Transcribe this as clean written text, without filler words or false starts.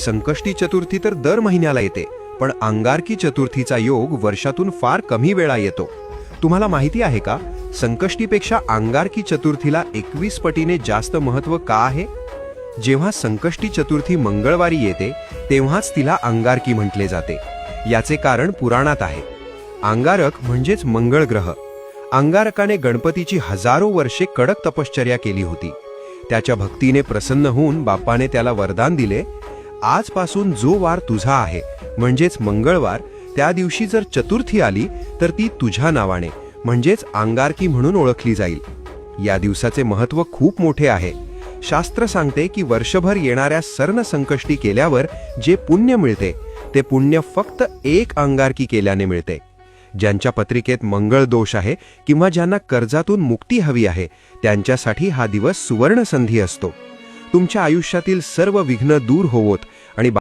संकष्टी चतुर्थी तर दर महिन्याला येते, पण अंगारकी चतुर्थीचा योग वर्षातून फार कमी वेळा येतो. तुम्हाला माहिती आहे का, संकष्टीपेक्षा अंगारकी चतुर्थीला 21 पटीने जास्त महत्त्व का आहे? जेव्हा संकष्टी चतुर्थी मंगळवारी येते तेव्हाच तिला अंगारकी म्हटले जाते. याचे कारण पुराणात आहे. अंगारक म्हणजेच मंगळ ग्रह. अंगारकाने गणपतीची हजारो वर्षे कडक तपश्चर्या केली होती. त्याच्या भक्तीने प्रसन्न होऊन बाप्पाने त्याला वरदान दिले, आजपासून जो वार तुझा आहे म्हणजेच मंगळवार, त्या दिवशी जर चतुर्थी आली तर ती तुझ्या नावाने म्हणजेच अंगारकी म्हणून ओळखली जाईल. या दिवसाचे महत्त्व खूप मोठे आहे. शास्त्र सांगते की वर्षभर येणाऱ्या सर्ण संकष्टी केल्यावर जे पुण्य मिळते ते पुण्य फक्त एक अंगारकी केल्याने मिळते. ज्यांच्या पत्रिकेत मंगळ दोष आहे किंवा ज्यांना कर्जातून मुक्ती हवी आहे त्यांच्यासाठी हा दिवस सुवर्ण संधी असतो. तुमच्या आयुष्यातील सर्व विघ्न दूर होवोत आणि